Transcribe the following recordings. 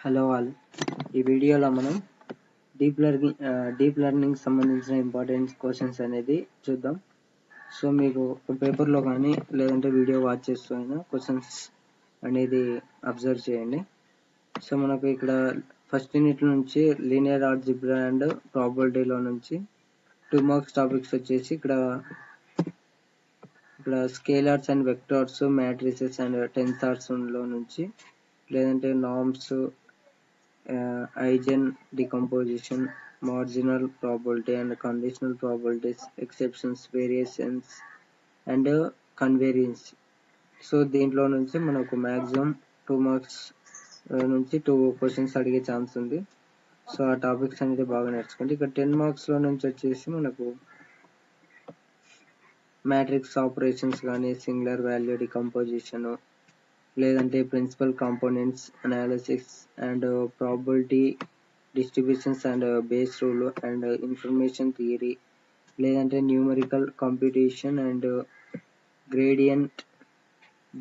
Hello all. ఈ వీడియోలో మనం డీప్ లెర్నింగ్ సంబంధించిన ఇంపార్టెంట్ క్వశ్చన్స్ అనేది చూద్దాం. సో మీకు పేపర్లో కానీ లేదంటే వీడియో వాచ్ చేస్తూ అయినా క్వశ్చన్స్ అనేది అబ్జర్వ్ చేయండి. సో మనకు ఇక్కడ ఫస్ట్ యూనిట్ నుంచి లీనియర్ ఆల్జీబ్రా అండ్ ప్రాబబిలిటీలో నుంచి 2 మార్క్స్ టాపిక్స్ వచ్చేసి ఇక్కడ scalars and vectors, matrices and tensors లో నుంచి, లేదంటే norms, eigen decomposition, marginal probability and conditional probabilities, exceptions, variations and convariance. So దీంట్లో నుంచి మనకు మ్యాక్సిమం 2 మార్క్స్ నుంచి 2 క్వశ్చన్స్ అడిగే ఛాన్స్ ఉంది. సో ఆ టాపిక్స్ అనేది బాగా నేర్చుకోండి. ఇక్కడ 10 మార్క్స్ లో నుంచి వచ్చేసి మనకు మ్యాట్రిక్స్ ఆపరేషన్స్ కానీ, సింగులర్ వాల్యూ డికంపోజిషన్, లేదంటే principal components analysis and probability distributions and Bayes rule and information theory, లేదంటే numerical computation and gradient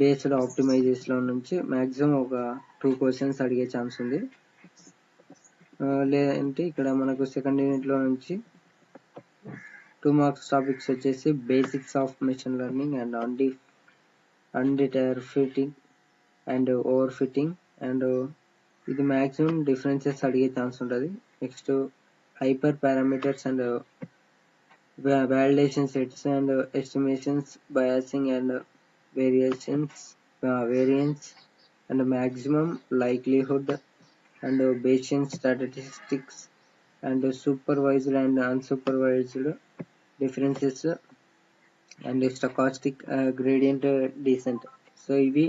based optimization నుంచి మ్యాక్సిమం ఒక 2 క్వశ్చన్స్ అడిగే ఛాన్స్ ఉంది. లేదంటే ఇక్కడ మనకు సెకండ్ యూనిట్ లో నుంచి 2 మార్క్స్ టాపిక్స్ వచ్చేసి basics of machine learning and underfitting and over fitting and ఇది మ్యాక్సిమం డిఫరెన్సెస్ అడిగే ఛాన్స్ ఉంటుంది. Next hyper parameters and validation sets and estimations, biasing and variance and maximum likelihood and Bayesian statistics and supervised and unsupervised differences and stochastic gradient descent. So ఇవి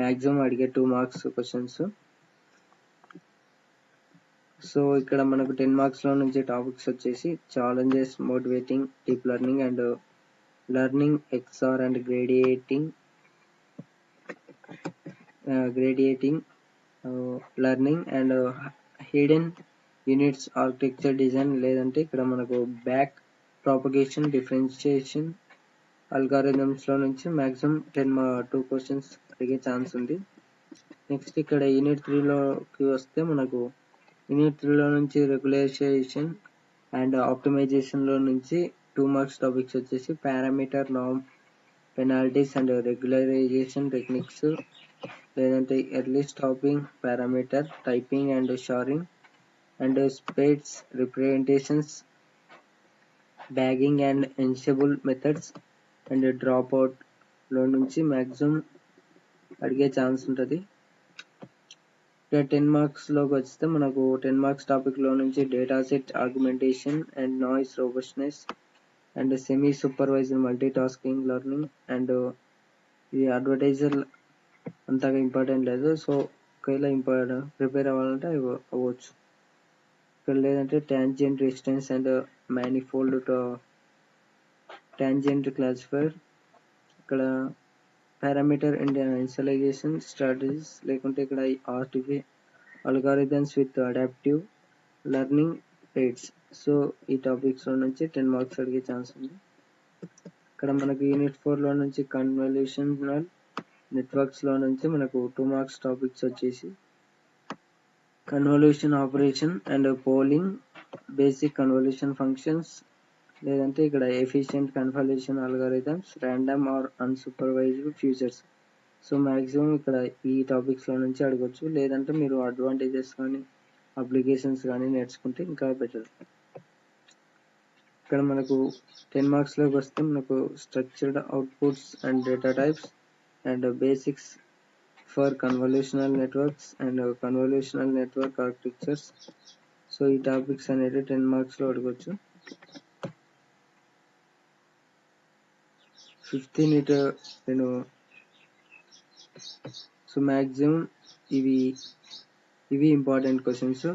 maximum అడిగే 2 marks questions. So ఇక్కడ మనకు 10 marks లో నుంచి topics వచ్చేసి challenges, motivating deep learning and learning, XR and gradient learning and hidden units architecture design, లేదంటే ఇక్కడ మనకు బ్యాక్ ప్రాపగేషన్, డిఫరెన్షియేషన్ అల్గారిథమ్స్ లో నుంచి మాక్సిమం 2 క్వశ్చన్స్ అడిగే ఛాన్స్ ఉంది. నెక్స్ట్ ఇక్కడ యూనిట్ 3 లోకి వస్తే మనకు యూనిట్ 3 లో నుంచి రెగ్యులరైజేషన్ అండ్ ఆప్టిమైజేషన్ లో నుంచి 2 మార్క్స్ టాపిక్స్ వచ్చేసి parameter, norm, penalties and regularization techniques, లేదంటే early stopping parameter, typing and sharing and sparse representations, bagging and ensemble methods and drop out లో నుంచి మాక్సిమం అడిగే ఛాన్స్ ఉంటుంది. ఇక్కడ 10 మార్క్స్ లోకి వస్తే మనకు 10 మార్క్స్ టాపిక్ లో నుంచి data set augmentation and noise robustness and semi supervised multi tasking learning and ఇది అడ్వర్టైజర్ అంతగా ఇంపార్టెంట్ లేదు. సో ఒకవేళ ప్రిపేర్ అవ్వాలంటే అవ్వచ్చు. ఇక్కడ లేదంటే tangent distance and manifold tangent classifier, ఇక్కడ పారామీటర్ అండ్ ఇనిషియలైజేషన్ స్ట్రాటజీస్, లేకుంటే ఇక్కడ algorithms with adaptive learning rates. So ఈ టాపిక్స్ లో నుంచి 10 మార్క్స్ అడిగే ఛాన్స్ ఉంది. ఇక్కడ మనకు యూనిట్ 4 లో నుంచి కన్వల్యూషనల్ నెట్వర్క్స్ లో నుంచి మనకు 2 మార్క్స్ టాపిక్స్ వచ్చేసి convolution operation and pooling, basic convolution functions, లేదంటే ఇక్కడ efficient convolution algorithms, random or unsupervised features. So maximum ఇక్కడ ఈ టాపిక్స్ లో నుంచి అడగొచ్చు, లేదంటే మీరు అడ్వాంటేజెస్ కానీ అప్లికేషన్స్ కానీ నేర్చుకుంటే ఇంకా బెటర్. ఇక్కడ మనకు 10 మార్క్స్ లోకి వస్తే మనకు structured outputs and data types and basics for convolutional networks and convolutional network architectures. So ఈ టాపిక్స్ అనేది 10 మార్క్స్ లో అడగొచ్చు. 5th యూనిట్ నేను సో మాక్సిమం ఇవి ఇంపార్టెంట్ క్వశ్చన్స్.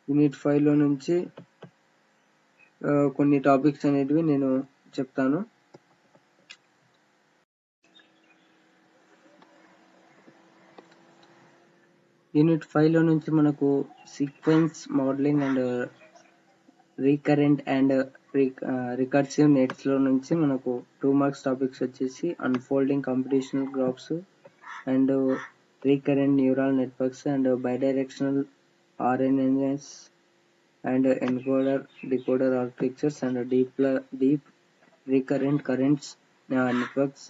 యూనిట్ 5 లో నుంచి కొన్ని టాపిక్స్ అనేటివి నేను చెప్తాను. యూనిట్ 5 లో నుంచి మనకు sequence modelling and recurrent and recursive nets లో నుంచి మనకు 2 మార్క్స్ టాపిక్స్ వచ్చేసి unfolding computational graphs and recurrent neural networks and bidirectional RNNs and encoder decoder architectures and deep recurrent currents networks,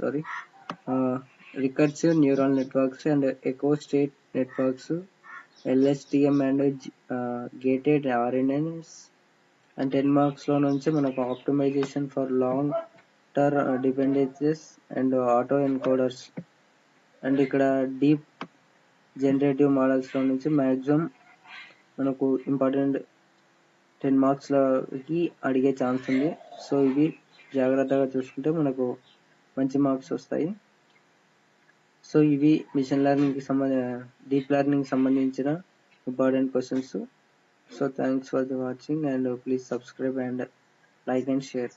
recursive neural networks and echo state networks, LSTM and gated RNNs. And 10 marks లో నుంచి మనకు optimization for long term dependencies and auto encoders and ఇక్కడ deep generative models లో నుంచి maximum మనకు important 10 marks లోకి అడిగే chance ఉంది. సో ఇవి జాగ్రత్తగా చూసుకుంటే మనకు మంచి మార్క్స్ వస్తాయి. సో ఇవి మిషన్ లెర్నింగ్ కి డీప్ లెర్నింగ్ సంబంధించిన important questions. So thanks for the watching and please subscribe and like and share.